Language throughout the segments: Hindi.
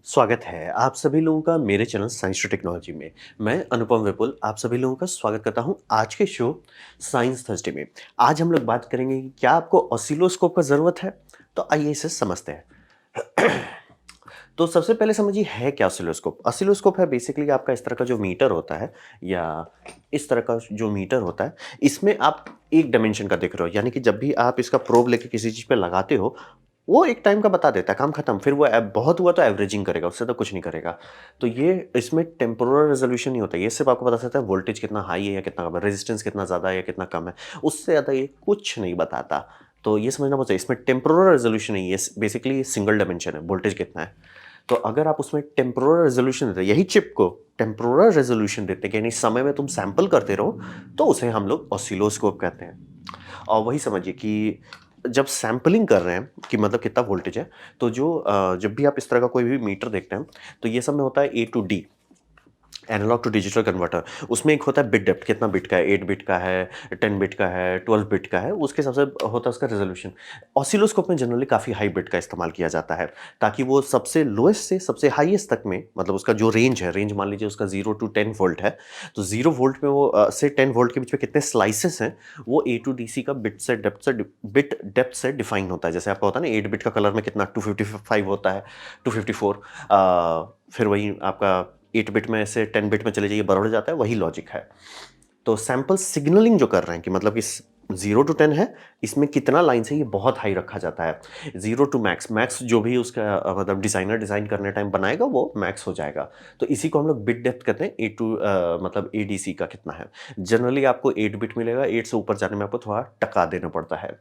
स्वागत है आप सभी लोगों का मेरे चैनल साइंस टू टेक्नोलॉजी में। मैं अनुपम विपुल आप सभी लोगों का स्वागत करता हूं आज के शो साइंस थर्सडे में। आज हम लोग बात करेंगे कि क्या आपको ऑसिलोस्कोप का ज़रूरत है? तो आइए इसे समझते हैं। तो सबसे पहले समझिए है क्या ऑसिलोस्कोप? ऑसिलोस्कोप है बेसिकली आपका इस तरह का जो मीटर होता है या इस तरह का जो मीटर होता है, इसमें आप एक डायमेंशन का देख रहे हो, यानी कि जब भी आप इसका प्रोब लेके किसी चीज़ पे लगाते हो, वो एक टाइम का बता देता है, काम खत्म। फिर वो बहुत हुआ तो एवरेजिंग करेगा, उससे तो कुछ नहीं करेगा। तो ये इसमें टेम्पोरल रिज़ॉल्यूशन नहीं होता, ये सिर्फ़ आपको बता सकता है वोल्टेज कितना हाई है या कितना कम है, रेजिस्टेंस कितना ज़्यादा है या कितना कम है, उससे ज़्यादा ये कुछ नहीं बताता। तो ये समझना बहुत चाहिए, इसमें टेम्पोरल रिज़ॉल्यूशन नहीं है, ये बेसिकली सिंगल डायमेंशन है, वोल्टेज कितना है। तो अगर आप उसमें टेम्पोरल रेजोल्यूशन देते हैं, यही चिप को टेम्पोरल रेजोल्यूशन देते हैं, यानी समय में तुम सैंपल करते रहो, तो उसे हम लोग ऑसिलोस्कोप कहते हैं। और वही समझिए कि जब सैंपलिंग कर रहे हैं कि मतलब कितना वोल्टेज है, तो जब भी आप इस तरह का कोई भी मीटर देखते हैं, तो ये सब में होता है A to D, analog to digital converter. उसमें एक होता है बिट डेप्थ, कितना बिट का है, 8 बिट का है, 10 बिट का है, 12 बिट का है, उसके हिसाब से होता है उसका रेजोल्यूशन। ऑसिलोस्कोप में जनरली काफ़ी हाई बिट का इस्तेमाल किया जाता है, ताकि वो सबसे लोएस्ट से सबसे हाईएस्ट तक में, मतलब उसका जो रेंज है, रेंज मान लीजिए उसका 0 टू 10 वोल्ट है, तो 0 वोल्ट में वो से 10 वोल्ट के बीच में कितने स्लाइसेस हैं, वो ए टू डी सी का बिट डेप्थ से डिफाइन होता है। जैसे आपका होता है ना 8 बिट का कलर में कितना 255 होता है, 254। फिर वही आपका 8 बिट में से 10 बिट में चले जाइए, बढ़ जाता है, वही लॉजिक है। तो सैंपल सिग्नलिंग जो कर रहे हैं कि मतलब कि 0 टू 10 है, इसमें कितना लाइन से ये बहुत हाई रखा जाता है। 0 टू मैक्स, मैक्स जो भी उसका मतलब डिज़ाइनर डिज़ाइन करने टाइम बनाएगा वो मैक्स हो जाएगा। तो इसी को हम लोग बिट डेप्थ कहते हैं, मतलब एडीसी का कितना है। जनरली आपको 8 बिट मिलेगा, 8 से ऊपर जाने में आपको थोड़ा टका देना पड़ता है।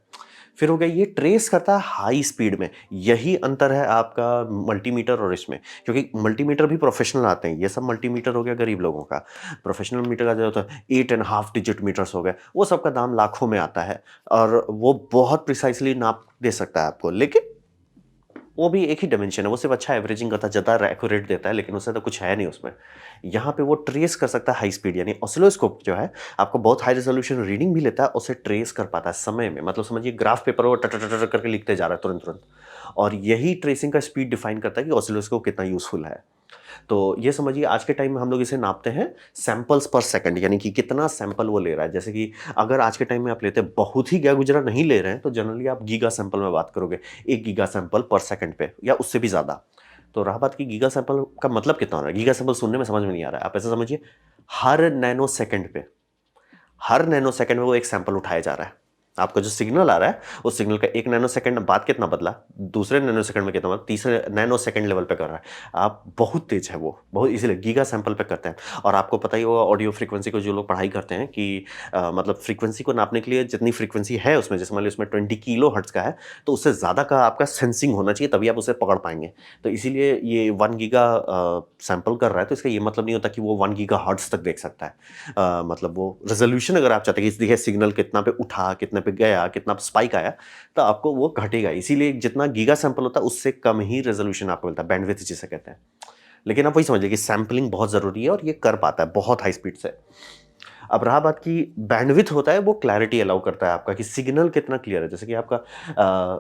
फिर हो गया ये ट्रेस करता है हाई स्पीड में। यही अंतर है आपका मल्टीमीटर और इसमें, क्योंकि मल्टीमीटर भी प्रोफेशनल आते हैं, ये सब मल्टीमीटर हो गया गरीब लोगों का। प्रोफेशनल मीटर का जो होता है 8.5 डिजिट मीटर्स हो गए, वो सबका दाम लाखों में आता है और वो बहुत प्रिसाइसली नाप दे सकता है आपको, लेकिन वो भी एक ही डायमेंशन है, वो सिर्फ अच्छा एवरेजिंग करता है, ज़्यादा एक्यूरेट देता है, लेकिन उससे तो कुछ है नहीं उसमें। यहाँ पे वो ट्रेस कर सकता है हाई स्पीड, यानी ऑसिलोस्कोप जो है आपको बहुत हाई रेजोल्यूशन रीडिंग भी लेता है, उसे ट्रेस कर पाता है समय में। मतलब समझिए ग्राफ पेपर वो टट करके लिखते जा रहा है तुरंत तुरंत, और यही ट्रेसिंग का स्पीड डिफाइन करता है कि ऑसिलोस्कोप कितना यूजफुल है। तो ये समझिए आज के टाइम में हम लोग इसे नापते हैं सैंपल्स पर सेकंड, यानी कि कितना सैंपल वो ले रहा है। जैसे कि अगर आज के टाइम में आप लेते हैं, बहुत ही गया गुजरा नहीं ले रहे हैं, तो जनरली आप गीगा सैंपल में बात करोगे, 1 गीगा सैंपल पर सेकंड पे या उससे भी ज़्यादा। तो रहा बात कि गीगा सैंपल का मतलब कितना हो रहा है, गीगा सैंपल सुनने में समझ में नहीं आ रहा है। आप ऐसा समझिए, हर नैनो सेकंड पे, हर नैनो सेकंड में वो एक सैंपल उठाया जा रहा है। आपका जो सिग्नल आ रहा है, उस सिग्नल का 1 नैनो सेकंड बाद कितना बदला, दूसरे नैनो सेकंड में कितना बदला, तीसरे नैनो सेकंड लेवल पे कर रहा है। आप बहुत तेज है वो, बहुत इसीलिए गीगा सैंपल पे करते हैं। और आपको पता ही होगा ऑडियो फ्रीक्वेंसी को जो लोग पढ़ाई करते हैं कि मतलब फ्रीक्वेंसी को नापने के लिए जितनी फ्रीक्वेंसी है उसमें, जैसे मान लीजिए उसमें 20 किलो हर्ट्ज का है, तो उससे ज़्यादा का आपका सेंसिंग होना चाहिए, तभी आप उसे पकड़ पाएंगे। तो इसीलिए ये 1 गीगा सैंपल कर रहा है, तो इसका ये मतलब नहीं होता कि वो 1 गीगा हर्ट्ज तक देख सकता है। मतलब वो रेजोल्यूशन अगर आप चाहते हैं कि देखिए सिग्नल कितना पे उठा, कितने पे गया, कितना स्पाइक आया, तो आपको वो घटेगा। इसीलिए जितना गीगा सैंपल होता है उससे कम ही रेजोल्यूशन आपको मिलता है, बैंडविड्थ जिसे कहते हैं। लेकिन आप वही समझिए कि सैंपलिंग बहुत ज़रूरी है और ये कर पाता है बहुत हाई स्पीड से। अब रहा बात की बैंडविड्थ होता है, वो क्लैरिटी अलाउ करता है आपका कि सिग्नल कितना क्लियर है। जैसे कि आपका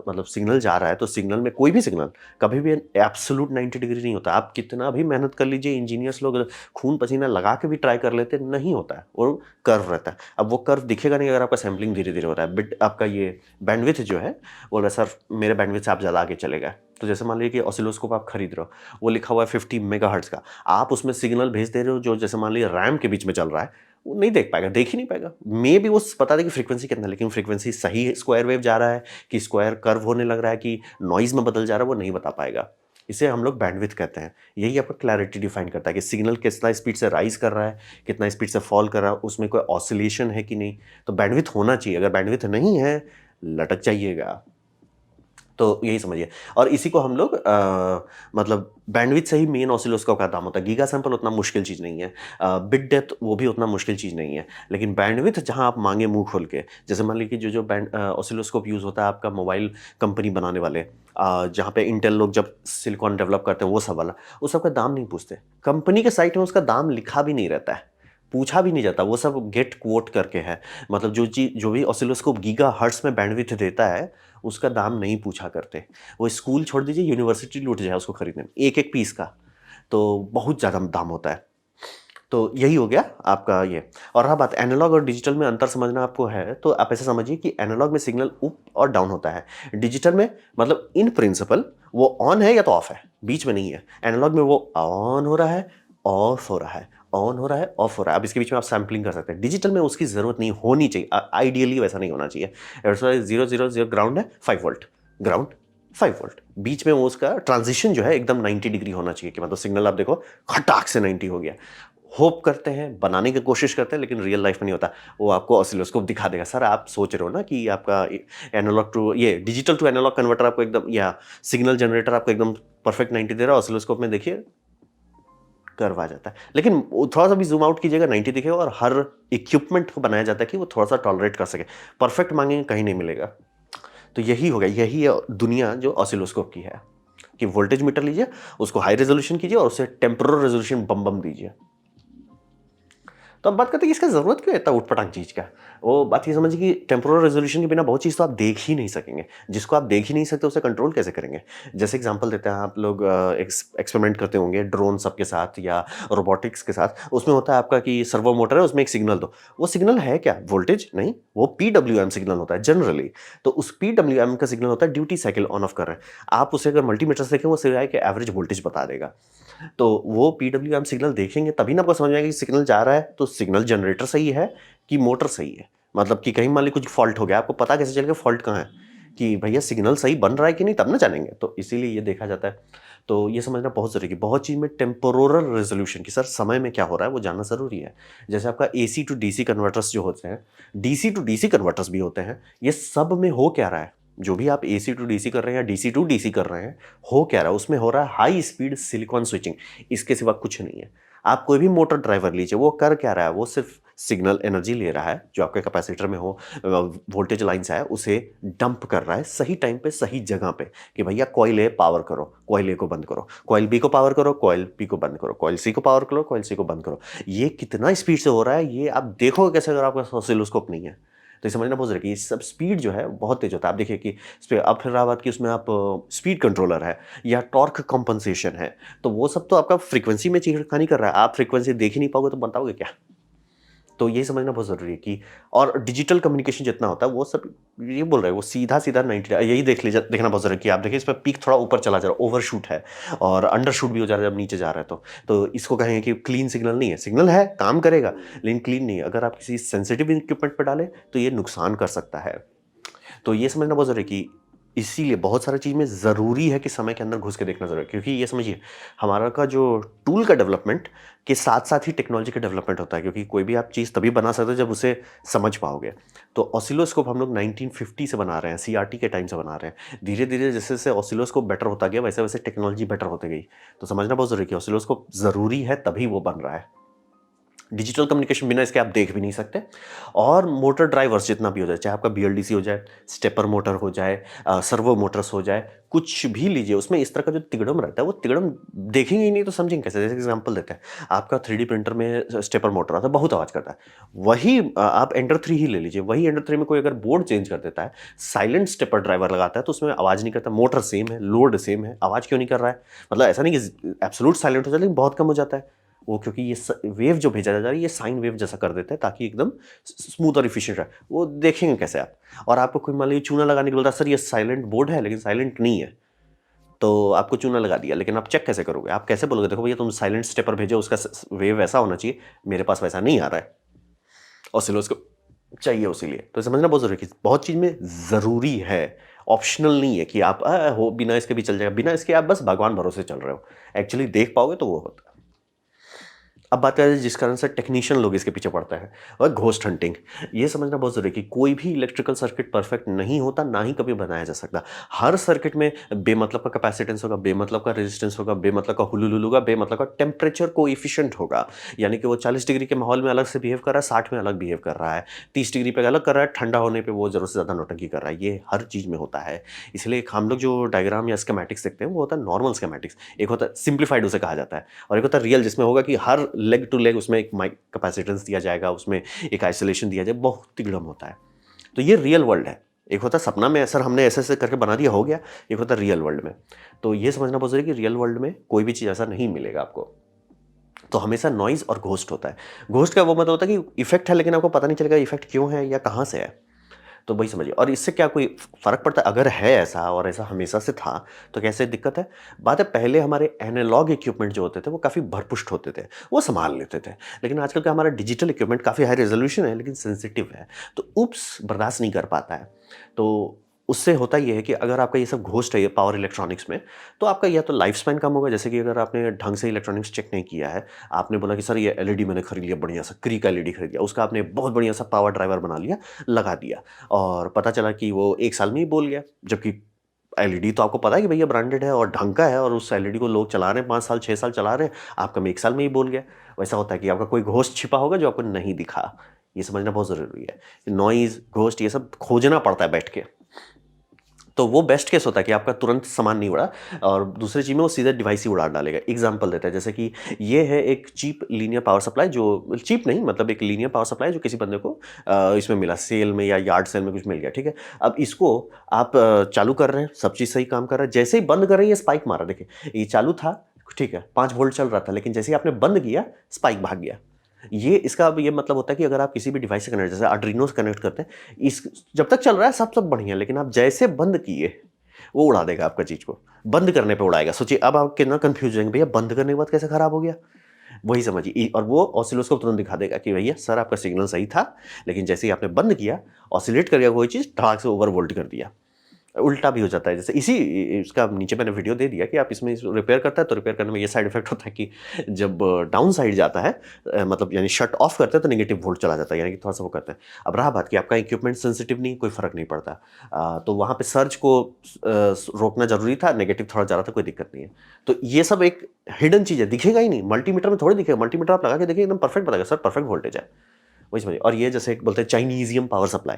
मतलब सिग्नल जा रहा है, तो सिग्नल में कोई भी सिग्नल कभी भी एब्सोल्यूट 90 डिग्री नहीं होता। आप कितना भी मेहनत कर लीजिए, इंजीनियर्स लोग खून पसीना लगा के भी ट्राई कर लेते, नहीं होता है, वो कर्व रहता है। अब वो कर्व दिखेगा नहीं अगर आपका सैम्पलिंग धीरे धीरे हो रहा है। बट आपका ये बैंडविड्थ जो है, बोल रहा है सर मेरे बैंडविड्थ से आप ज़्यादा आगे चले गए। तो जैसे मान लीजिए कि ऑसिलोस्कोप आप खरीद रहे हो, वो लिखा हुआ है 50 मेगाहर्ट्ज का, आप उसमें सिग्नल भेज दे रहे हो जो जैसे मान लीजिए रैम के बीच में चल रहा है, वो नहीं देख पाएगा, देख ही नहीं पाएगा। मे बी वो बता दे कि फ्रीक्वेंसी कितना है, लेकिन फ्रीक्वेंसी सही स्क्वायर वेव जा रहा है कि स्क्वायर कर्व होने लग रहा है कि नॉइज में बदल जा रहा है, वो नहीं बता पाएगा। इसे हम लोग बैंडविड्थ कहते हैं। यही आपका क्लैरिटी डिफाइन करता है कि सिग्नल कितना स्पीड से राइज कर रहा है, कितना स्पीड से फॉल कर रहा है, उसमें कोई ऑसिलेशन है कि नहीं। तो बैंडविड्थ होना चाहिए, अगर बैंडविड्थ नहीं है लटक जाइएगा। तो यही समझिए, और इसी को हम लोग मतलब बैंडविड्थ से ही मेन ऑसिलोस्कोप का काम होता है। गीगा सैंपल उतना मुश्किल चीज़ नहीं है, बिट डेप्थ वो भी उतना मुश्किल चीज़ नहीं है, लेकिन बैंडविड्थ जहाँ आप मांगे मुंह खोल के। जैसे मान लीजिए कि जो जो बैंड ऑसिलोस्कोप यूज़ होता है आपका मोबाइल कंपनी बनाने वाले, जहाँ पे इंटेल लोग जब सिलिकॉन डेवलप करते हैं, वो सब वाला, उस सब का दाम नहीं पूछते। कंपनी के साइट में उसका दाम लिखा भी नहीं रहता है, पूछा भी नहीं जाता, वो सब गेट कोट करके है। मतलब जो चीज़ जो भी ऑसिलोस्कोप गीगाहर्ट्ज़ में बैंडविड्थ देता है, उसका दाम नहीं पूछा करते। वो स्कूल छोड़ दीजिए, यूनिवर्सिटी लूट जाए उसको खरीदने में, एक-एक पीस का, तो बहुत ज़्यादा दाम होता है। तो यही हो गया आपका ये। और रहा बात एनालॉग और डिजिटल में अंतर समझना आपको है, तो आप ऐसे समझिए कि एनालॉग में सिग्नल अप और डाउन होता है। डिजिटल में मतलब इन प्रिंसिपल वो ऑन है या तो ऑफ है, बीच में नहीं है। एनालॉग में वो ऑन हो रहा है, ऑफ हो रहा है, ऑन हो रहा है, ऑफ हो रहा है। अब इसके बीच में आप सैंपलिंग कर सकते हैं। डिजिटल में उसकी ज़रूरत नहीं होनी चाहिए, आइडियली वैसा नहीं होना चाहिए। 0 0 0 ग्राउंड है, 5 वोल्ट, ग्राउंड 5 वोल्ट, बीच में वो उसका ट्रांजिशन जो है एकदम 90 डिग्री होना चाहिए, कि मतलब सिग्नल आप देखो खटाक से 90 हो गया। होप करते हैं, बनाने की कोशिश करते हैं, लेकिन रियल लाइफ में नहीं होता। वो आपको ऑसिलोस्कोप दिखा देगा। सर आप सोच रहे हो ना कि आपका एनालॉग टू ये डिजिटल टू एनालॉग कन्वर्टर आपको एकदम, या सिग्नल जनरेटर आपको एकदम परफेक्ट 90 दे रहा है, ऑसिलोस्कोप में देखिए कर्व आ जाता है। लेकिन वो थोड़ा सा भी जूम आउट कीजिएगा 90 दिखेगा, और हर इक्विपमेंट को बनाया जाता है कि वो थोड़ा सा टॉलरेट कर सके। परफेक्ट मांगेंगे कहीं नहीं मिलेगा। तो यही हो गया, यही है दुनिया जो ऑसिलोस्कोप की है, कि वोल्टेज मीटर लीजिए, उसको हाई रेजोल्यूशन कीजिए और उसे टेम्पोरल रेजोल्यूशन बम बम दीजिए। तो अब बात करते हैं कि इसका ज़रूरत क्यों है इतना ऊट-पटांग चीज़ का? वो बात ये समझिए कि टेम्पोरल रेज़ोल्यूशन के बिना बहुत चीज़ तो आप देख ही नहीं सकेंगे। जिसको आप देख ही नहीं सकते, उसे कंट्रोल कैसे करेंगे? जैसे एग्ज़ाम्पल देते हैं, आप लोग एक्सपेरिमेंट करते होंगे ड्रोन सब के साथ या रोबोटिक्स के साथ। उसमें होता है आपका कि सर्वो मोटर है, उसमें एक सिग्नल दो। वो सिग्नल है क्या? वोल्टेज? नहीं, वो पीडब्ल्यूएम सिग्नल होता है जनरली। तो उस पीडब्ल्यूएम का सिग्नल होता है ड्यूटी साइकिल ऑन ऑफ कर रहे हैं। आप उसे अगर मल्टीमीटर से देखें, वो सिवाय के एवरेज वोल्टेज बता देगा। तो वो पीडब्ल्यूएम सिग्नल देखेंगे तभी ना आपको समझ में आएगा कि सिग्नल जा रहा है तो सिग्नल जनरेटर सही है कि मोटर सही है। मतलब कि कहीं मान ली कुछ फॉल्ट हो गया, आपको पता कैसे चलेगा फॉल्ट कहाँ है, कि भैया सिग्नल सही बन रहा है कि नहीं, तब ना जानेंगे। तो इसीलिए ये देखा जाता है। तो ये समझना बहुत ज़रूरी है। बहुत चीज़ में टेम्पोरल रेजोल्यूशन की, सर समय में क्या हो रहा है वो जानना ज़रूरी है। जैसे आपका एसी टू डीसी कन्वर्टर्स जो होते हैं, डीसी टू डीसी कन्वर्टर्स भी होते हैं, ये सब में हो क्या रहा है? जो भी आप एसी टू डीसी कर रहे हैं या डीसी टू डीसी कर रहे हैं, हो क्या रहा है? उसमें हो रहा है हाई स्पीड सिलिकॉन स्विचिंग, इसके सिवा कुछ नहीं है। आप कोई भी मोटर ड्राइवर लीजिए, वो कर क्या रहा है? वो सिर्फ सिग्नल एनर्जी ले रहा है जो आपके कैपेसिटर में हो, वोल्टेज लाइन से है, उसे डंप कर रहा है सही टाइम पे सही जगह पे, कि भैया कॉइल ए पावर करो, कॉइल ए को बंद करो, कॉइल बी को पावर करो, कॉइल बी को बंद करो, कॉइल सी को पावर करो, कॉइल सी को बंद करो। ये कितना स्पीड से हो रहा है, ये आप देखोगे कैसे अगर आपका ऑसिलोस्कोप नहीं है? तो ये समझना बहुत ज़रूरी है कि ये सब स्पीड जो है बहुत तेज़ होता है। आप देखिए कि अब फिर रहा बात कि उसमें आप स्पीड कंट्रोलर है या टॉर्क कंपनसेशन है, तो वो सब तो आपका फ्रीक्वेंसी में छेड़खानी कर रहा है। आप फ्रीक्वेंसी देख ही नहीं पाओगे तो बताओगे क्या? तो ये समझना बहुत ज़रूरी है कि, और डिजिटल कम्युनिकेशन जितना होता है वो सब, ये बोल रहे हैं वो सीधा-सीधा 90 यही देखना बहुत ज़रूरी है कि आप देखिए इसमें पीक थोड़ा ऊपर चला जा रहा है, ओवरशूट है और अंडरशूट भी हो जा रहा है जब नीचे जा रहा है तो। तो इसको कहेंगे कि क्लीन सिग्नल नहीं है। सिग्नल है, काम करेगा, लेकिन क्लीन नहीं है। अगर आप किसी सेंसिटिव इक्विपमेंट पे डालें, तो ये नुकसान कर सकता है। तो ये समझना बहुत ज़रूरी है कि इसीलिए बहुत सारी चीज़ में ज़रूरी है कि समय के अंदर घुस के देखना ज़रूरी है, क्योंकि ये समझिए हमारा का जो टूल का डेवलपमेंट के साथ-साथ ही टेक्नोलॉजी का डेवलपमेंट होता है, क्योंकि कोई भी आप चीज़ तभी बना सकते हो जब उसे समझ पाओगे। तो ऑसिलोस्कोप हम लोग 1950 से बना रहे हैं, सीआरटी के टाइम से बना रहे हैं। धीरे-धीरे जैसे-जैसे ऑसिलोस्कोप बेटर होता गया, वैसे-वैसे टेक्नोलॉजी बेटर होती गई। तो समझना बहुत ज़रूरी है कि ऑसिलोस्कोप ज़रूरी है तभी वो बन रहा है। डिजिटल कम्युनिकेशन बिना इसके आप देख भी नहीं सकते। और मोटर ड्राइवर्स जितना भी हो जाए, चाहे आपका बीएलडीसी हो जाए, स्टेपर मोटर हो जाए, सर्वो मोटर्स हो जाए, कुछ भी लीजिए, उसमें इस तरह का जो तिगड़म रहता है, वो तिगड़म देखेंगे ही नहीं तो समझेंगे कैसे? जैसे एग्जांपल देते हैं, आपका 3D प्रिंटर में स्टेपर मोटर आता है, बहुत आवाज़ करता है। वही आप एंटर 3 ही ले लीजिए, वही एंटर 3 में कोई अगर बोर्ड चेंज कर देता है, साइलेंट स्टेपर ड्राइवर लगाता है, तो उसमें आवाज़ नहीं करता। मोटर सेम है, लोड सेम है, आवाज़ क्यों नहीं कर रहा है? मतलब ऐसा नहीं कि एब्सोल्यूट साइलेंट हो जाए, लेकिन बहुत कम हो जाता है। वो क्योंकि ये वेव जो भेजा जा रहा है, ये साइन वेव जैसा कर देता है, ताकि एकदम स्मूथ और इफिशिएंट रहे। वो देखेंगे कैसे आप? और आपको कोई मान लीजिए चूना लगाने के बोलता है, सर ये साइलेंट बोर्ड है लेकिन साइलेंट नहीं है, तो आपको चूना लगा दिया, लेकिन आप चेक कैसे करोगे? आप कैसे बोलोगे देखो भैया तुम साइलेंट स्टेपर भेजो, उसका वेव ऐसा होना चाहिए, मेरे पास वैसा नहीं आ रहा है, ऑसिलोस्कोप चाहिए उसीलिए। तो समझना बहुत जरूरी है कि बहुत चीज में जरूरी है, ऑप्शनल नहीं है कि आप हो बिना इसके भी चल जाएगा, बिना इसके आप बस भगवान भरोसे चल रहे हो। एक्चुअली देख पाओगे तो वो होता है। अब बात करें जिस कारण से टेक्नीशियन लोग इसके पीछे पड़ते हैं, और घोस्ट हंटिंग। ये समझना बहुत ज़रूरी है कि कोई भी इलेक्ट्रिकल सर्किट परफेक्ट नहीं होता, ना ही कभी बनाया जा सकता। हर सर्किट में बेमतलब का कैपेसिटेंस होगा, बेमतलब का रेजिस्टेंस होगा, बेमतलब का हुलुलुल होगा, बेमतलब का टेम्परेचर कोएफिशिएंट होगा। यानी कि वो 40 डिग्री के माहौल में अलग से बिहेव कर रहा है, 60 में अलग बिहेव कर रहा है, 30 डिग्री पे अलग कर रहा है, ठंडा होने पे वो ज़रूरत से ज़्यादा नौटंकी कर रहा है। ये हर चीज़ में होता है। इसलिए हम लोग जो डायग्राम या स्केमेटिक्स देखते हैं, वो होता है नॉर्मल स्केमेटिक्स। एक होता है सिंप्लीफाइड, उसे कहा जाता है, और एक होता है रियल, जिसमें होगा कि हर लेग टू लेग उसमें एक माइक कैपेसिटेंस दिया जाएगा, उसमें एक आइसोलेशन दिया जाए, बहुत तिगड़म होता है। तो ये रियल वर्ल्ड है। एक होता है सपना में सर हमने ऐसे ऐसे करके बना दिया हो गया, एक होता है रियल वर्ल्ड में। तो ये समझना बहुत ज़रूरी है कि रियल वर्ल्ड में कोई भी चीज़ ऐसा नहीं मिलेगा आपको। तो हमेशा नॉइज़ और घोस्ट होता है। घोस्ट का वो मतलब होता है कि इफ़ेक्ट है लेकिन आपको पता नहीं चलेगा इफ़ेक्ट क्यों है या कहाँ से है। तो वही समझिए, और इससे क्या कोई फ़र्क पड़ता है? अगर है ऐसा और ऐसा हमेशा से था, तो कैसे दिक्कत है? बात है पहले हमारे एनालॉग इक्विपमेंट जो होते थे, वो काफ़ी भरपुष्ट होते थे, वो सँभाल लेते थे। लेकिन आजकल का हमारा डिजिटल इक्विपमेंट काफ़ी हाई रेज़ोल्यूशन है, लेकिन सेंसिटिव है, तो ऊप्स बर्दाश्त नहीं कर पाता है। तो उससे होता ये है कि अगर आपका ये सब घोस्ट है, ये पावर इलेक्ट्रॉनिक्स में, तो आपका या तो लाइफ़ स्पैन कम होगा, जैसे कि अगर आपने ढंग से इलेक्ट्रॉनिक्स चेक नहीं किया है, आपने बोला कि सर ये एलईडी मैंने खरीद लिया बढ़िया-सा, क्री का एलईडी खरीद लिया, उसका आपने बहुत बढ़िया-सा पावर ड्राइवर बना लिया, लगा दिया। और पता चला कि वो 1 साल में ही बोल गया, जबकि एलईडी तो आपको पता है कि भैया ब्रांडेड है और ढंग का है और उस एलईडी को लोग चला रहे हैं 5 साल, 6 साल चला रहे हैं, आपका में 1 साल में ही बोल गया। वैसा होता है कि आपका कोई घोस्ट छिपा होगा जो आपको नहीं दिखा। ये समझना बहुत ज़रूरी है। नॉइज़, घोस्ट ये सब खोजना पड़ता है बैठ के। तो वो बेस्ट केस होता है कि आपका तुरंत सामान नहीं उड़ा और दूसरी चीज़ में वो सीधे डिवाइस ही उड़ा डालेगा। एग्जांपल देता है जैसे कि ये है एक चीप लीनियर पावर सप्लाई, जो चीप नहीं मतलब एक लीनियर पावर सप्लाई जो किसी बंदे को इसमें मिला सेल में या यार्ड सेल में कुछ मिल गया, ठीक है। अब इसको आप चालू कर रहे हैं, सब चीज़ सही काम कर रहा है, जैसे ही बंद कर रहे हैं ये स्पाइक मारा। देखिए ये चालू था, ठीक है, 5 वोल्ट चल रहा था, लेकिन जैसे ही आपने बंद किया स्पाइक भाग गया। ये इसका अब ये मतलब होता है कि अगर आप किसी भी डिवाइस से कनेक्ट, जैसे आर्डिनो से कनेक्ट करते हैं, इस जब तक चल रहा है सब बढ़िया, लेकिन आप जैसे बंद किए वो उड़ा देगा आपका चीज़ को, बंद करने पे उड़ाएगा। सोचिए अब आप कितना कन्फ्यूज़ हो जाएंगे, भैया बंद करने के बाद कैसे खराब हो गया? वही समझिए और वो ऑसिलोस्कोप तुरंत दिखा देगा कि भैया सर आपका सिग्नल सही था, लेकिन जैसे ही आपने बंद किया, ऑसिलेट कर गया कोई चीज़, धड़ाक से ओवर वोल्ट कर दिया। उल्टा भी हो जाता है, जैसे इसी इसका नीचे मैंने वीडियो दे दिया कि आप इसमें रिपेयर करता है तो रिपेयर करने में ये साइड इफेक्ट होता है कि जब डाउन साइड जाता है, मतलब यानी शट ऑफ करते हैं तो नेगेटिव वोल्ट चला जाता है, यानी कि थोड़ा सा वो करते हैं। अब रहा बात कि आपका इक्विपमेंट सेंसिटिव नहीं, कोई फर्क नहीं पड़ता, तो वहाँ पे सर्ज को रोकना जरूरी था, नेगेटिव थोड़ा जा रहा था, कोई दिक्कत नहीं है। तो ये सब एक हिडन चीज़ है, दिखेगा ही नहीं, मल्टीमीटर में थोड़ी दिखेगा। मल्टीमीटर आप लगा के देखिए एकदम परफेक्ट बताएगा सर परफेक्ट वोल्टेज है, वही समझिए। और ये जैसे एक बोलते हैं चाइनीजियम पावर सप्लाई,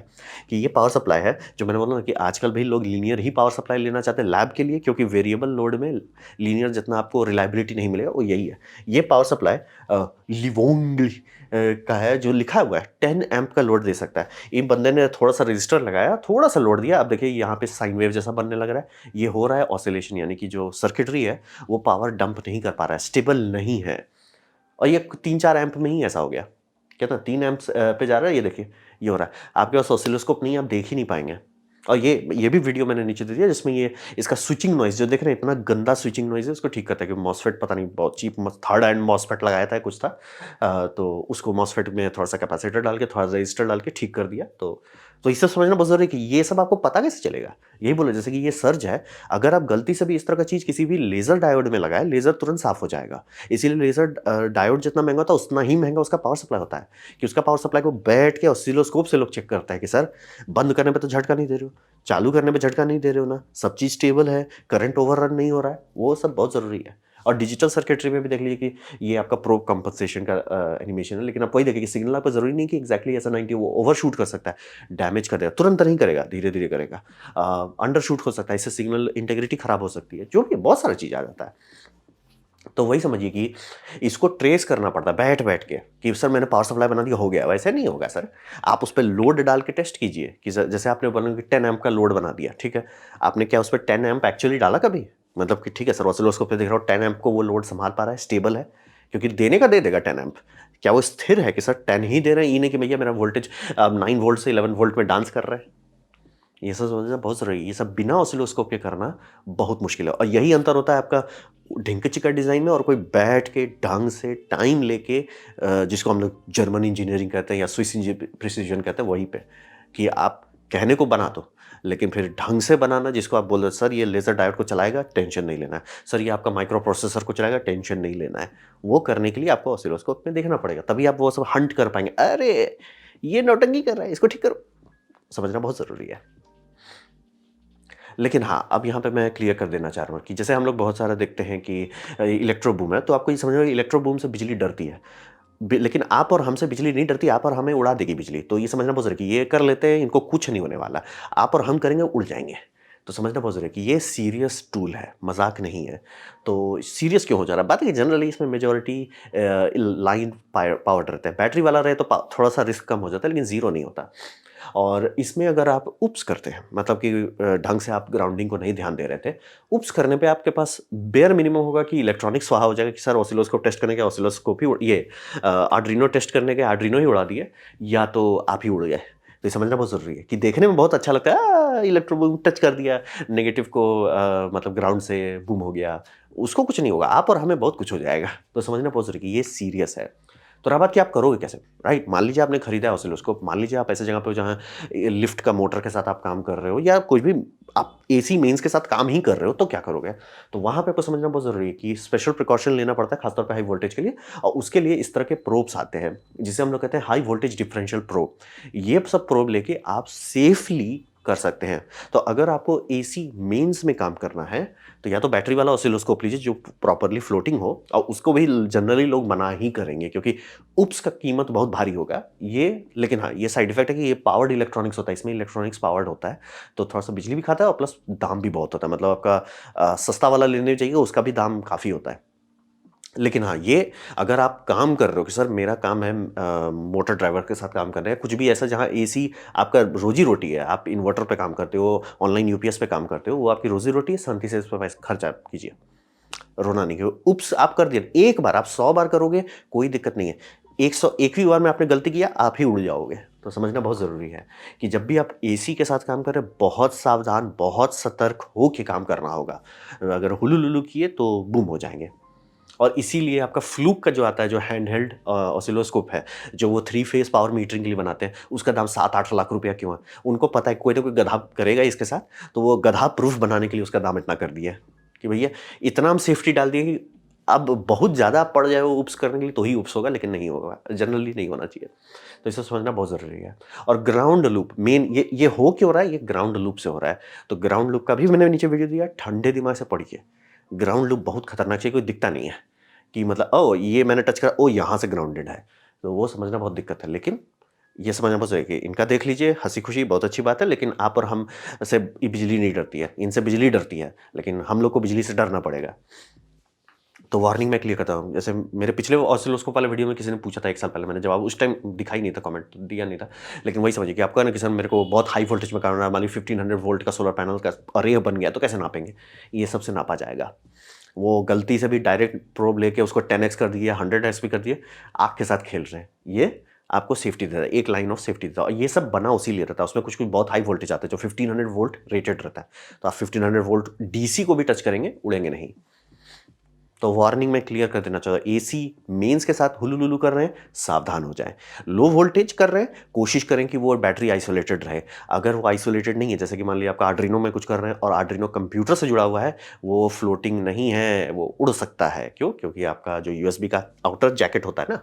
कि ये पावर सप्लाई है जो मैंने बोला ना कि आजकल भी लोग लीनियर ही पावर सप्लाई लेना चाहते हैं लैब के लिए, क्योंकि वेरिएबल लोड में लीनियर जितना आपको रिलायबिलिटी नहीं मिलेगा वो यही है। ये पावर सप्लाई लिवोंग का है, जो लिखा हुआ है 10 एम्प का लोड दे सकता है। इन बंदे ने थोड़ा सा रजिस्टर लगाया, थोड़ा सा लोड दिया, अब देखिए यहाँ पे साइन वेव जैसा बनने लग रहा है। ये हो रहा है ऑसिलेशन, यानी कि जो सर्किटरी है वो पावर डंप नहीं कर पा रहा है, स्टेबल नहीं है। और ये 3-4 एम्प में ही ऐसा हो गया, कहता 3 एम्प्स पे जा रहा है, ये देखिए ये हो रहा है। आपके पास ऑसिलोस्कोप नहीं है, आप देख ही नहीं पाएंगे। और ये भी वीडियो मैंने नीचे दे दिया जिसमें ये इसका स्विचिंग नॉइज़ जो देख रहे हैं, इतना गंदा स्विचिंग नॉइज़ है, उसको ठीक करता है। कि मॉसफेट पता नहीं बहुत चीप थर्ड हैंड मॉसफेट लगाया था कुछ था, तो उसको मॉसफेट में थोड़ा सा कैपेसिटर डाल के थोड़ा रजिस्टर डाल के ठीक कर दिया। तो इससे समझना बहुत ज़रूरी है कि ये सब आपको पता कैसे चलेगा। यही बोला जैसे कि ये सर्ज है, अगर आप गलती से भी इस तरह का चीज़ किसी भी लेज़र डायोड में लगाए, लेज़र तुरंत साफ हो जाएगा। इसीलिए लेज़र डायोड जितना महंगा होता है उतना ही महंगा उसका पावर सप्लाई होता है, कि उसका पावर सप्लाई को बैठ के ऑसिलोस्कोप से लोग चेक करते हैं कि सर बंद करने पे तो झटका नहीं दे रहे हो, चालू करने पे झटका नहीं दे रहे हो ना, सब चीज़ स्टेबल है, करंट ओवररन नहीं हो रहा है, वो सब बहुत ज़रूरी है। और डिजिटल सर्किटरी में भी देख लीजिए कि ये आपका प्रोब कंपनसेशन का एनिमेशन है, लेकिन आप वही देखिए कि सिग्नल आपको ज़रूरी नहीं कि एग्जैक्टली ऐसा 90 वो ओवरशूट कर सकता है, डैमेज कर देगा, तुरंत नहीं करेगा, धीरे धीरे करेगा, अंडरशूट हो सकता है, इससे सिग्नल इंटीग्रिटी खराब हो सकती है, जो भी बहुत सारा चीज़ आ जाता है। तो वही समझिए कि इसको ट्रेस करना पड़ता है बैठ बैठ के कि सर मैंने पावर सप्लाई बना दिया हो गया, वैसे नहीं होगा सर। आप उस पर लोड डाल के टेस्ट कीजिए कि जैसे आपने बोला कि 10 एम्प का लोड बना दिया, ठीक है, आपने क्या उस पर 10 एम्प एक्चुअली डाला कभी? मतलब कि ठीक है सर ऑसिलोस्कोप पे देख रहा हूँ 10 एम्प को वो लोड संभाल पा रहा है, स्टेबल है, क्योंकि देने का दे देगा 10 एम्प। क्या वो स्थिर है कि सर 10 ही दे रहे हैं, ये नहीं कि भैया मेरा वोल्टेज 9 वोल्ट से 11 वोल्ट में डांस कर रहा है। ये सब समझना बहुत ज़रूरी है, ये सब बिना ऑसिलोस्कोप के करना बहुत मुश्किल है। और यही अंतर होता है आपका ढिंक चिक्का डिज़ाइन में और कोई बैठ के ढंग से टाइम लेके जिसको हम लोग जर्मन इंजीनियरिंग कहते हैं या स्विस प्रिसीजन कहते हैं, वहीं पे कि आप कहने को बना दो लेकिन फिर ढंग से बनाना, जिसको आप बोल रहे सर ये लेज़र डायोड को चलाएगा, टेंशन नहीं लेना है, सर ये आपका माइक्रो प्रोसेसर को चलाएगा, टेंशन नहीं लेना है। वो करने के लिए आपको ऑसिलोस्कोप में देखना पड़ेगा, तभी आप वो सब हंट कर पाएंगे। अरे ये नौटंकी कर रहा है, इसको ठीक करो, समझना बहुत ज़रूरी है। लेकिन हाँ, अब यहाँ पे मैं क्लियर कर देना चाह रहा हूँ कि जैसे हम लोग बहुत सारा देखते हैं कि इलेक्ट्रो बूम है, तो आपको ये समझना होगा इलेक्ट्रो बूम से बिजली डरती है। लेकिन आप और हमसे बिजली नहीं डरती, आप और हमें उड़ा देगी बिजली। तो ये समझना बहुत ज़रूरी है कि ये कर लेते हैं, इनको कुछ नहीं होने वाला। आप और हम करेंगे, उड़ जाएंगे। तो समझना बहुत ज़रूरी है कि ये सीरियस टूल है, मज़ाक नहीं है। तो सीरियस क्यों हो जा रहा है? बात है कि जनरली इसमें मेजॉरिटी लाइन पावर्ड रहता है। बैटरी वाला रहे तो थोड़ा-सा रिस्क कम हो जाता है, लेकिन ज़ीरो नहीं होता। और इसमें अगर आप ऊप्स करते हैं, मतलब कि ढंग से आप ग्राउंडिंग को नहीं ध्यान दे रहे थे, ऊप्स करने पे आपके पास बेयर मिनिमम होगा कि इलेक्ट्रॉनिक्स स्वाहा हो जाएगा कि सर ऑसिलोस्कोप टेस्ट करने के ऑसिलोस्कोप ही आर्डुइनो टेस्ट करने के आर्डुइनो ही उड़ा दिए, या तो आप ही उड़ गए। तो ये समझना बहुत ज़रूरी है कि देखने में बहुत अच्छा लगता है, इलेक्ट्रो बूम टच कर दिया, नेगेटिव को मतलब ग्राउंड से बूम हो गया, उसको कुछ नहीं होगा, आप और हमें बहुत कुछ हो जाएगा। तो समझना बहुत ज़रूरी है कि ये सीरियस है। तो रहा बात कि आप करोगे कैसे, राइट? मान लीजिए आपने खरीदा है ऑसिलोस्कोप, मान लीजिए आप ऐसे जगह पे हो जहाँ लिफ्ट का मोटर के साथ आप काम कर रहे हो, या कुछ भी आप एसी मेंस के साथ काम ही कर रहे हो, तो क्या करोगे? तो वहाँ पे आपको समझना बहुत ज़रूरी है कि स्पेशल प्रिकॉशन लेना पड़ता है, खासतौर पे हाई वोल्टेज के लिए, और उसके लिए इस तरह के प्रोब्स आते हैं, जिसे हम लोग कहते हैं हाई वोल्टेज डिफरेंशियल प्रोब। ये सब प्रोब लेके आप सेफली कर सकते हैं। तो अगर आपको एसी मेंस में काम करना है, तो या तो बैटरी वाला ऑसिलोस्कोप लीजिए जो प्रॉपर्ली फ्लोटिंग हो, और उसको भी जनरली लोग मना ही करेंगे क्योंकि उप्स का कीमत बहुत भारी होगा। ये लेकिन हाँ, ये साइड इफेक्ट है कि ये पावर्ड इलेक्ट्रॉनिक्स होता है, इसमें इलेक्ट्रॉनिक्स पावर्ड होता है, तो थोड़ा-सा बिजली भी खाता है और प्लस दाम भी बहुत होता है। मतलब आपका सस्ता वाला लेने जाइए, उसका भी दाम काफ़ी होता है। लेकिन हाँ, ये अगर आप काम कर रहे हो कि सर मेरा काम है मोटर ड्राइवर के साथ काम कर रहे हैं, कुछ भी ऐसा जहाँ एसी आपका रोज़ी-रोटी है, आप इन्वर्टर पे काम करते हो, ऑनलाइन यूपीएस पे काम करते हो, वो आपकी रोज़ी-रोटी है, शांति से इस पे पैसा खर्चा कीजिए। रोना नहीं है। उप्स आप कर दिया, एक बार, आप 100 बार करोगे, कोई दिक्कत नहीं है। 101वीं बार में आपने गलती किया, आप ही उड़ जाओगे। तो समझना बहुत ज़रूरी है कि जब भी आप एसी के साथ काम कर रहे हैं, बहुत सावधान, बहुत सतर्क होके काम करना होगा। अगर हुलू-लुलू किए तो बूम हो जाएँगे। और इसीलिए आपका फ्लूक का जो आता है, जो हैंडहेल्ड ऑसिलोस्कोप है, जो वो 3 फेज़ पावर मीटरिंग के लिए बनाते हैं, उसका दाम 7-8 लाख रुपया क्यों है? उनको पता है कोई ना कोई गधा करेगा इसके साथ, तो वो गधा प्रूफ बनाने के लिए उसका दाम इतना कर दिया है कि भैया इतना हम सेफ्टी डाल दिए कि अब बहुत ज़्यादा पड़ जाए वो उप्स करने के लिए तो ही उप्स होगा, लेकिन नहीं होगा, जनरली नहीं होना चाहिए। तो इसे समझना बहुत ज़रूरी है। और ग्राउंड लूप मेन ये हो क्यों रहा है? ये ग्राउंड लूप से हो रहा है। तो ग्राउंड लूप का भी मैंने नीचे वीडियो दिया, ठंडे दिमाग से पढ़िए। ग्राउंड लूप बहुत खतरनाक चीज़ है, कोई दिखता नहीं है कि मतलब ओह! ये मैंने टच करा, ओह! यहाँ से ग्राउंडेड है। तो वो समझना बहुत दिक्कत है। लेकिन ये समझना बहुत ज़रूरी है कि इनका देख लीजिए, हँसी-खुशी बहुत अच्छी बात है, लेकिन आप और हम से ये बिजली नहीं डरती है, इनसे बिजली डरती है, लेकिन हम लोग को बिजली से डरना पड़ेगा। तो वार्निंग मैं क्लियर करता हूँ। जैसे मेरे पिछले ऑसिलोस्कोप वाले वीडियो में किसी ने पूछा था 1 साल पहले, मैंने जवाब उस टाइम दिखा ही नहीं था, कमेंट दिया नहीं था। लेकिन वही समझिए कि आपका ना कि सर मेरे को बहुत हाई वोल्टेज में करना है, मान लीजिए 1500 वोल्ट का सोलर पैनल का अरे बन गया, तो कैसे नापेंगे? ये सबसे नापा जाएगा। वो गलती से भी डायरेक्ट प्रोब लेके उसको 10x कर दिया, 100x भी कर दिए, आग के साथ खेल रहे हैं। ये आपको सेफ्टी देता है, एक लाइन ऑफ सेफ्टी देता है, और ये सब बना उसी लिए रहता है। उसमें कुछ-कुछ बहुत हाई वोल्टेज आता है, जो 1500 वोल्ट रेटेड रहता है। तो आप 1500 वोल्ट डीसी को भी टच करेंगे, उड़ेंगे नहीं। तो वार्निंग मैं क्लियर कर देना चाहता हूँ, एसी मेंस के साथ हुलू-लुलू कर रहे हैं, सावधान हो जाएँ। लो वोल्टेज कर रहे हैं, कोशिश करें कि वो बैटरी आइसोलेटेड रहे। अगर वो आइसोलेटेड नहीं है, जैसे कि मान लीजिए आपका आर्डिनो में कुछ कर रहे हैं और आर्डिनो कंप्यूटर से जुड़ा हुआ है, वो फ्लोटिंग नहीं है, वो उड़ सकता है। क्यों? क्योंकि आपका जो यूएसबी का आउटर जैकेट होता है ना,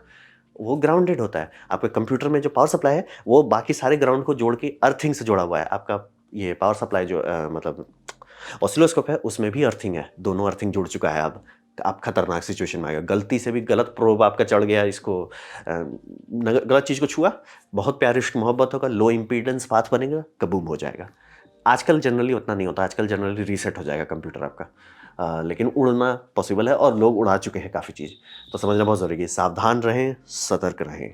वो ग्राउंडेड होता है। आपके कंप्यूटर में जो पावर सप्लाई है, वो बाकी सारे ग्राउंड को जोड़ के अर्थिंग से जुड़ा हुआ है। आपका ये पावर सप्लाई जो मतलब ऑसिलोस्कोप है, उसमें भी अर्थिंग है, दोनों अर्थिंग जुड़ चुका है अब। आप खतरनाक सिचुएशन में आ गए। गलती से भी गलत प्रोब आपका चढ़ गया, इसको गलत चीज़ को छुआ, बहुत प्यार इश्क मोहब्बत होगा, लो इम्पीडेंस पाथ बनेगा, कबूम हो जाएगा। आजकल जनरली उतना नहीं होता, आजकल जनरली रीसेट हो जाएगा कंप्यूटर आपका। लेकिन उड़ना पॉसिबल है और लोग उड़ा चुके हैं काफ़ी चीज़। तो समझना बहुत ज़रूरी है, सावधान रहें, सतर्क रहें।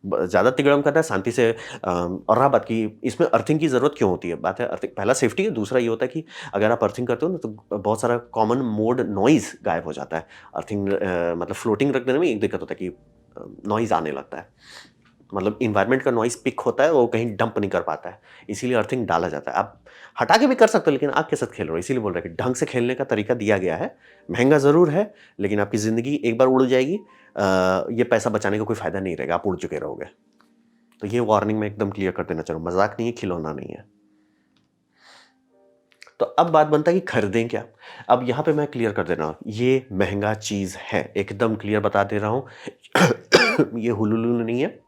ज़्यादा तिगड़म करना है, शांति से और रहा बात कि इसमें अर्थिंग की ज़रूरत क्यों होती है? बात है अर्थिंग, पहला सेफ्टी है, दूसरा ये होता है कि अगर आप अर्थिंग करते हो ना, तो बहुत सारा कॉमन मोड नॉइज़ गायब हो जाता है। अर्थिंग मतलब फ्लोटिंग रख देने में एक दिक्कत होता है कि नॉइज़ आने लगता है। मतलब एनवायरनमेंट का नॉइज़ पिक होता है, वो कहीं डंप नहीं कर पाता है, इसीलिए अर्थिंग डाला जाता है। आप हटा के भी कर सकते हो, लेकिन आग के साथ खेल रहे हो, इसीलिए बोल रहे हैं कि ढंग से खेलने का तरीका दिया गया है। महँगा ज़रूर है, लेकिन आपकी ज़िंदगी एक बार उड़ जाएगी, ये पैसा बचाने का कोई फ़ायदा नहीं रहेगा, आप उड़ चुके रहोगे। तो ये वार्निंग मैं एकदम क्लियर कर देना चाह रहा हूँ, मज़ाक नहीं है, खिलौना नहीं है। तो अब बात बनता है कि खरीदें क्या? अब यहाँ पे मैं क्लियर कर दे रहा हूँ, ये महँगा चीज़ है, एकदम क्लियर बता दे रहा हूँ। ये हुलुलुलु नहीं है,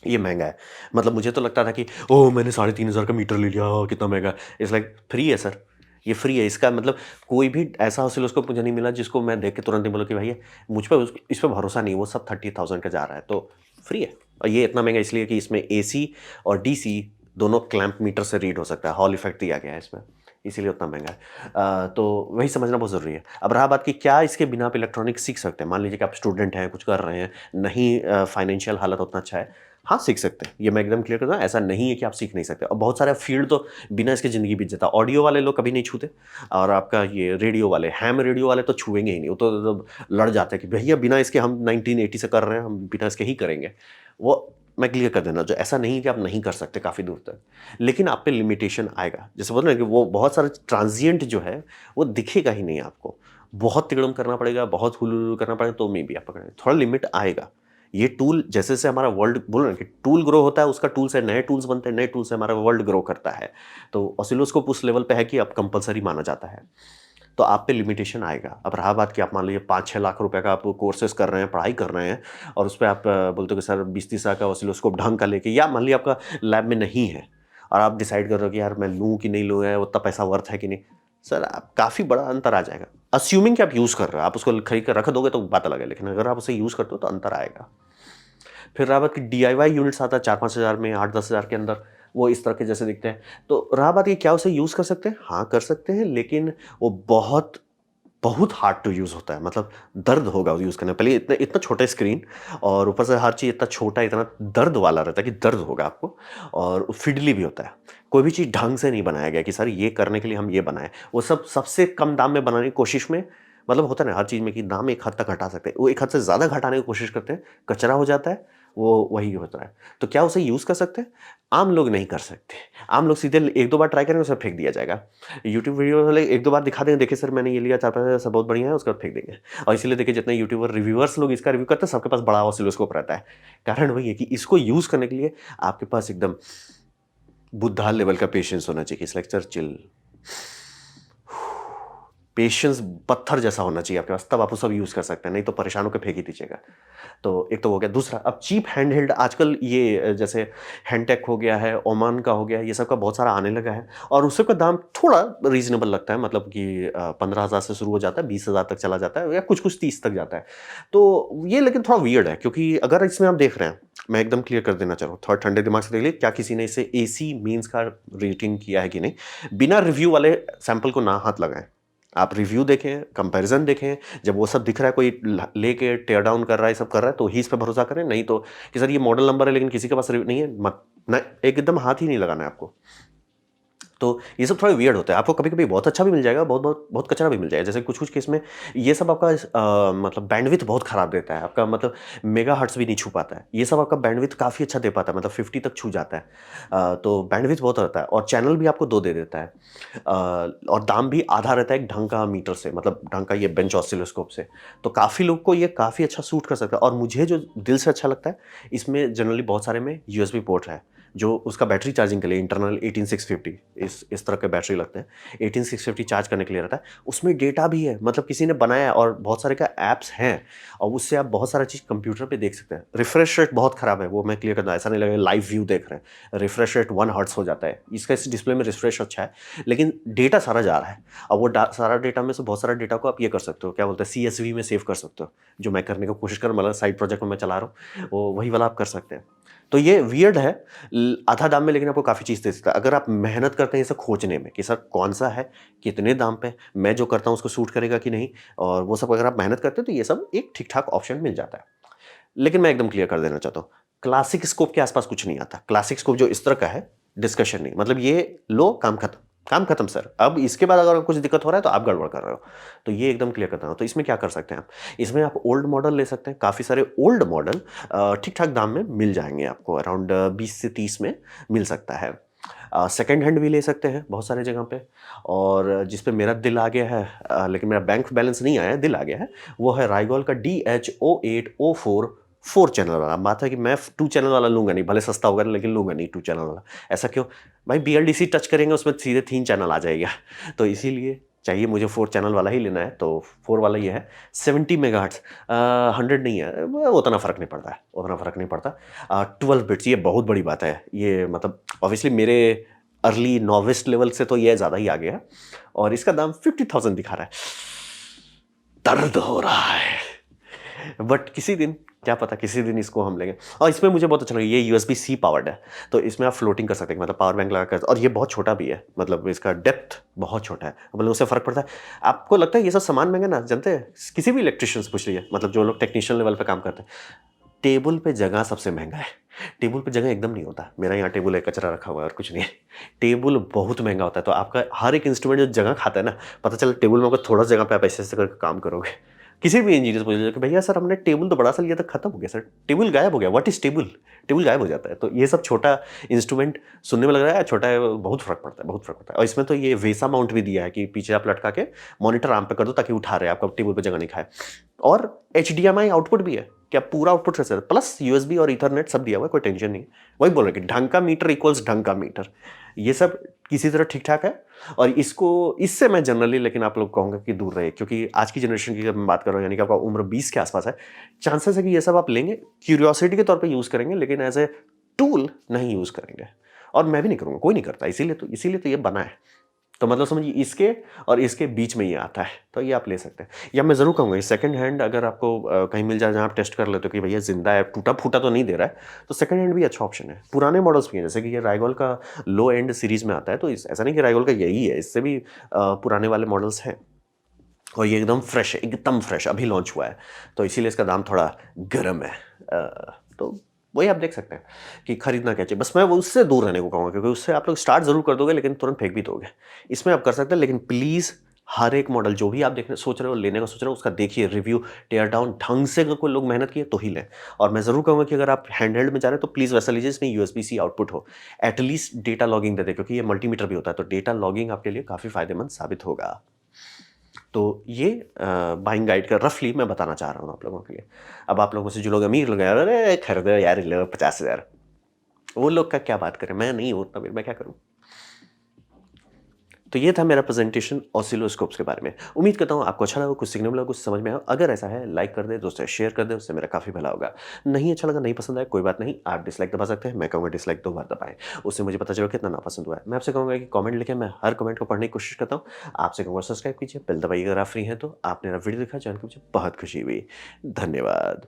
ये महँगा है। मतलब मुझे तो लगता था कि ओह! मैंने 3500 का मीटर ले लिया, कितना महँगा। इट्स लाइक फ्री है सर, ये फ्री है। इसका मतलब कोई भी ऐसा ऑसिलोस्कोप मुझे नहीं मिला जिसको मैं देख के तुरंत ही बोलूँ कि भैया मुझ पे इस पे भरोसा नहीं है, वो सब 30,000 का जा रहा है, तो फ्री है। और ये इतना महँगा इसलिए कि इसमें एसी और डीसी दोनों क्लैंप मीटर से रीड हो सकता है, हॉल इफ़ेक्ट दिया गया है इसमें। इसीलिए उतना महँगा है। तो वही समझना बहुत ज़रूरी है। अब रहा बात कि क्या इसके बिना आप इलेक्ट्रॉनिक्स सीख सकते हैं? मान लीजिए कि आप स्टूडेंट हैं, कुछ कर रहे हैं, नहीं फाइनेंशियल हालत उतना अच्छा है, हाँ, सीख सकते हैं। ये मैं एकदम क्लियर कर दूँ, ऐसा नहीं है कि आप सीख नहीं सकते और बहुत सारे फील्ड तो बिना इसके ज़िंदगी बीत जाता है। ऑडियो वाले लोग कभी नहीं छूते और आपका ये रेडियो वाले, हैम रेडियो वाले तो छुएँगे ही नहीं, वो तो लड़ जाते हैं कि भैया बिना इसके हम 1980 से कर रहे हैं, हम बिना इसके ही करेंगे। वो मैं क्लियर कर देना, जो ऐसा नहीं है कि आप नहीं कर सकते काफ़ी दूर तक, लेकिन आप पे लिमिटेशन आएगा। जैसे बोल रहे हैं कि वो बहुत सारे ट्रांज़िएंट जो है, वो दिखेगा ही नहीं आपको। बहुत तिकड़म करना पड़ेगा, बहुत हुलुलुलु करना पड़ेगा तो मे बी आप पकड़ेंगे। थोड़ा लिमिट आएगा। ये टूल जैसे-जैसे हमारा वर्ल्ड बोल रहे हैं कि टूल ग्रो होता है, उसका टूल से नए टूल्स बनते हैं, नए टूल से हमारा वर्ल्ड ग्रो करता है। तो ऑसिलोस्कोप उस लेवल पे है कि अब कंपल्सरी माना जाता है। तो आप पे लिमिटेशन आएगा। अब रहा बात कि आप मान लीजिए 5-6 लाख रुपए का आप कोर्सेज़ कर रहे हैं, पढ़ाई कर रहे हैं और उसपे आप बोलते हो कि सर 20-30 हज़ार का ऑसिलोस्कोप ढंग का लेके, या मान लीजिए आपका लैब में नहीं है और आप डिसाइड कर रहे हो कि यार मैं लूँ कि नहीं लूँ, या उतना पैसा वर्थ है कि नहीं। सर आप काफ़ी बड़ा अंतर आ जाएगा। अस्यूमिंग कि आप यूज़ कर रहे हो, आप उसको खरीद कर रख दोगे तो बात अलग है, लेकिन अगर आप उसे यूज़ करते हो तो अंतर आएगा। फिर रहा बात कि डीआईवाई यूनिट्स आता है 4-5 हज़ार में, 8-10 हज़ार के अंदर, वो इस तरह के जैसे दिखते हैं। तो रहा बात कि क्या उसे यूज़ कर सकते हैं? हाँ, कर सकते हैं, लेकिन वो बहुत बहुत हार्ड टू यूज़ होता है, मतलब दर्द होगा यूज़ करने में। पहले इतना इतना छोटा स्क्रीन और ऊपर से हर चीज़ इतना छोटा, इतना दर्द वाला रहता है कि दर्द होगा आपको, और फिडली भी होता है। कोई भी चीज़ ढंग से नहीं बनाया गया कि सर ये करने के लिए हम ये बनाएँ। वो सब सबसे कम दाम में बनाने की कोशिश में, मतलब होता है ना हर चीज़ में कि दाम एक हद तक घटा सकते हैं। वो एक हद से ज़्यादा घटाने की कोशिश करते हैं, कचरा हो जाता है, वो वही होता है। तो क्या उसे यूज़ कर सकते हैं? आम लोग नहीं कर सकते। आम लोग सीधे 1-2 बार ट्राई करेंगे, उसे फेंक दिया जाएगा। यूट्यूब वीडियो वाले 1-2 बार दिखा देंगे, देखिए सर मैंने ये लिया 4-5 हज़ार, सब बहुत बढ़िया है, उसके बाद फेंक देंगे। और इसीलिए देखिए जितने यूट्यूबर रिव्यूअर्स लोग इसका रिव्यू करते हैं, सबके पास बड़ा ऑसिलोस्कोप रहता है। कारण वही है कि इसको यूज़ करने के लिए आपके पास एकदम बुद्धा लेवल का पेशेंस होना चाहिए। It's like sir chill. Patience पत्थर जैसा होना चाहिए आपके पास, तब आप वो सब यूज़ कर सकते हैं, नहीं तो परेशान होके फेंक ही दीजिएगा। तो एक तो हो गया। दूसरा, अब चीप हैंडहेल्ड आजकल ये जैसे हैंडटेक हो गया है, ओमान का हो गया है, ये सब का बहुत सारा आने लगा है और उस सब का दाम थोड़ा रीज़नेबल लगता है, मतलब कि 15,000 से शुरू हो जाता है, 20,000 तक चला जाता है, या कुछ-कुछ 30 तक जाता है। तो ये लेकिन थोड़ा वियर्ड है, क्योंकि अगर इसमें आप देख रहे हैं, मैं एकदम क्लियर कर देना चाह रहा हूँ, थोड़ा ठंडे दिमाग से देख लीजिए, क्या किसी ने इसे एसी मेंस का रेटिंग किया है कि नहीं? बिना रिव्यू वाले सैंपल को ना हाथ लगाएँ। आप रिव्यू देखें, कंपैरिज़न देखें, जब वो सब दिख रहा है, कोई लेके टेयर डाउन कर रहा है, ये सब कर रहा है, तो ही इस पे भरोसा करें, नहीं तो कि सर ये मॉडल नंबर है लेकिन किसी के पास नहीं है, मत न एकदम हाथ ही नहीं लगाना है आपको। तो ये सब थोड़ा वियर्ड होता है। आपको कभी-कभी बहुत अच्छा भी मिल जाएगा, बहुत कचरा भी मिल जाएगा। जैसे कुछ-कुछ केस में ये सब आपका मतलब बैंडविड्थ बहुत खराब देता है। आपका मतलब मेगाहर्ट्ज़ भी नहीं छू पाता है। ये सब आपका बैंडविड्थ काफ़ी अच्छा दे पाता है, मतलब 50 तक छू जाता है। तो बैंडविड्थ बहुत रहता है और चैनल भी आपको 2 दे देता है। और दाम भी आधा रहता है एक ढंग का मीटर से, मतलब ढंग का ये बेंच ऑसिलोस्कोप से। तो काफ़ी लोग को ये काफ़ी अच्छा सूट कर सकता है और मुझे जो दिल से अच्छा लगता है, इसमें जनरली बहुत सारे में यूएसबी पोर्ट है, जो उसका बैटरी चार्जिंग के लिए इंटरनल 18650 इस तरह के बैटरी लगते हैं। 18650 चार्ज करने के लिए रहता है। उसमें डेटा भी है, मतलब किसी ने बनाया है और बहुत सारे का ऐप्स हैं और उससे आप बहुत सारा चीज़ कंप्यूटर पे देख सकते हैं। रिफ्रेश रेट बहुत खराब है, वो मैं क्लियर करना, ऐसा नहीं लगेगा लाइव व्यू देख रहे हैं। रिफ्रेश रेट 1 हर्ट्ज़ हो जाता है। इसका इस डिस्प्ले में रिफ्रेश अच्छा है, लेकिन डेटा सारा जा रहा है और वो सारा डेटा में से बहुत सारा डेटा को आप ये कर सकते हो, क्या बोलते हैं, CSV में सेव कर सकते हो, जो मैं करने की कोशिश कर रहा हूँ, मतलब साइड प्रोजेक्ट में मैं चला रहा हूँ, वो वही वाला आप कर सकते हैं। तो ये वियर्ड है, आधा दाम में, लेकिन आपको काफ़ी चीज़ दे सकता है। अगर आप मेहनत करते हैं इसे खोजने में कि सर कौन-सा है, कितने दाम पे, मैं जो करता हूँ उसको सूट करेगा कि नहीं, और वो सब अगर आप मेहनत करते हो तो ये सब एक ठीक-ठाक ऑप्शन मिल जाता है। लेकिन मैं एकदम क्लियर कर देना चाहता हूँ, क्लासिक स्कोप के आस-पास कुछ नहीं आता। क्लासिक स्कोप जो इस तरह का है, डिस्कशन नहीं, मतलब ये लो, काम खत्म। काम खत्म सर। अब इसके बाद अगर कुछ दिक्कत हो रहा है तो आप गड़बड़ कर रहे हो। तो ये एकदम क्लियर करता हूँ। तो इसमें क्या कर सकते हैं आप? इसमें आप ओल्ड मॉडल ले सकते हैं। काफ़ी सारे ओल्ड मॉडल ठीक-ठाक दाम में मिल जाएँगे आपको, अराउंड 20 से 30 में मिल सकता है। सेकंड हैंड भी ले सकते हैं बहुत सारे जगह पे, और जिस पे मेरा दिल आ गया है, लेकिन मेरा बैंक बैलेंस नहीं आया है, दिल आ गया है, वो है राइगॉल का DH0804 4 चैनल वाला। बात है कि मैं 2 चैनल वाला लूँगा नहीं, भले सस्ता होगा लेकिन लूँगा नहीं 2 चैनल वाला। ऐसा क्यों? भाई BLDC टच करेंगे उसमें सीधे 3 चैनल आ जाएगा। तो इसीलिए चाहिए मुझे 4 चैनल वाला ही लेना है, तो 4 वाला ये है। 70 मेगाहर्ट्ज़ 100 नहीं है, वो उतना फ़र्क नहीं पड़ता है, उतना फ़र्क नहीं पड़ता। 12 बिट्स, ये बहुत बड़ी बात है। ये मतलब ऑब्वियसली मेरे अर्ली नोविस लेवल से तो ये ज़्यादा ही आ गया और इसका दाम 50,000 दिखा रहा है। दर्द हो रहा है। बट किसी दिन, क्या पता किसी दिन इसको हम लेंगे। और इसमें मुझे बहुत अच्छा लगा, ये यूएसबी सी पावर्ड है, तो इसमें आप फ्लोटिंग कर सकते हैं, मतलब पावर बैंक लगाकर। और ये बहुत छोटा भी है, मतलब इसका डेप्थ बहुत छोटा है, मतलब उससे फ़र्क पड़ता है। आपको लगता है ये सब सामान महंगा ना, जानते हैं किसी भी इलेक्ट्रिशियन से पूछ लीजिए, मतलब जो लोग टेक्नीशियन लेवल पे काम करते हैं, टेबल पे जगह सबसे महंगा है। टेबल पे जगह एकदम नहीं होता। मेरा यहाँ टेबल है, कचरा रखा हुआ है और कुछ नहीं है। टेबल बहुत महंगा होता है, तो आपका हर एक इंस्ट्रूमेंट जो जगह खाता है ना, पता चला टेबल में होगा थोड़ा सा जगह पे आप ऐसे-ऐसे करके काम करोगे। किसी भी इंजीनियर से पूछ लीजिए कि भैया सर हमने टेबल तो बड़ा सा लिया था, खत्म हो गया सर, टेबल गायब हो गया, व्हाट इज़ टेबल? टेबल गायब हो जाता है। तो ये सब छोटा इंस्ट्रूमेंट सुनने में लग रहा है छोटा है, बहुत फ़र्क पड़ता है, बहुत फ़र्क पड़ता है। और इसमें तो ये वेसा माउंट भी दिया है कि पीछे आप लटका के मॉनिटर आर्म पे कर दो ताकि उठा रहे आपका टेबल पे जगह नहीं खाए। और एचडीएमआई आउटपुट भी है कि आप पूरा आउटपुट कर सकते हैं, प्लस यूएसबी और ईथरनेट सब दिया हुआ है, कोई टेंशन नहीं है। वही बोल रहे हैं कि ढंग का मीटर इक्वल्स ढंग का मीटर, ये सब किसी तरह ठीक-ठाक है। और इसको, इससे मैं जनरली लेकिन आप लोग कहूँगा कि दूर रहिए, क्योंकि आज की जनरेशन की जब मैं बात कर रहा हूँ, यानी कि आपका उम्र 20 के आसपास है, चांसेस है कि ये सब आप लेंगे, क्यूरियोसिटी के तौर पे यूज़ करेंगे, लेकिन एज़ ए टूल नहीं यूज़ करेंगे। और मैं भी नहीं करूँगा, कोई नहीं करता, इसीलिए तो ये बना है। तो मतलब समझिए इसके और इसके बीच में ये आता है, तो ये आप ले सकते हैं। या मैं ज़रूर कहूँगा, ये सेकंड हैंड अगर आपको कहीं मिल जाए जहाँ आप टेस्ट कर लेते हो कि भैया ज़िंदा है, टूटा-फूटा तो नहीं दे रहा है, तो सेकंड हैंड भी अच्छा ऑप्शन है। पुराने मॉडल्स भी हैं, जैसे कि ये रायगॉल का लो एंड सीरीज़ में आता है, तो ऐसा नहीं कि रायगॉल का यही है, इससे भी पुराने वाले मॉडल्स हैं। और ये एकदम फ्रेश अभी लॉन्च हुआ है, तो इसीलिए इसका दाम थोड़ा गर्म है। तो वही आप देख सकते हैं कि खरीदना क्या चाहिए। बस मैं वो उससे दूर रहने को कहूँगा, क्योंकि उससे आप लोग स्टार्ट ज़रूर कर दोगे लेकिन तुरंत फेंक भी दोगे। इसमें आप कर सकते हैं, लेकिन प्लीज़ हर एक मॉडल जो भी आप देखने सोच रहे हो, लेने का सोच रहे हो, उसका देखिए रिव्यू, टेयर डाउन ढंग से, अगर कोई लोग मेहनत किए तो ही लें। और मैं ज़रूर कहूँगा कि अगर आप हैंडहेल्ड में जा रहे हैं तो प्लीज़ वैसा लीजिए जिसमें यूएसबी-सी आउटपुट हो। एटलीस्ट डेटा लॉगिंग दे दे, क्योंकि ये मल्टीमीटर भी होता है, तो डेटा लॉगिंग आपके लिए काफ़ी फ़ायदेमंद साबित होगा। तो ये बाइंग गाइड का रफली मैं बताना चाह रहा हूँ आप लोगों के लिए। अब आप लोगों में से जो लोग अमीर लोग हैं, अरे खरीदो यार, ये लो 50,000, वो लोग का क्या बात करें, मैं नहीं हूँ उतना अमीर, मैं क्या करूँ। तो ये था मेरा प्रेजेंटेशन ऑसिलोस्कोप्स के बारे में। उम्मीद करता हूँ आपको अच्छा लगा, कुछ सीखने मिला, कुछ समझ में आया। अगर ऐसा है, लाइक कर दे, दोस्तों से शेयर कर दे, उससे मेरा काफ़ी भला होगा। नहीं अच्छा लगा, नहीं पसंद आया, कोई बात नहीं, आप डिसलाइक दबा सकते हैं। मैं कहूँगा डिसलाइक 2 बार दबाएँ, उससे मुझे पता चलेगा कितना नापसंद हुआ है। मैं आपसे कहूँगा कि कमेंट लिखें, मैं हर कमेंट को पढ़ने की कोशिश करता हूँ। आपसे कहूँगा सब्सक्राइब कीजिए, बेल दबाइए अगर आप फ्री हैं तो। आपने मेरा वीडियो देखा, जान के मुझे बहुत खुशी हुई। धन्यवाद।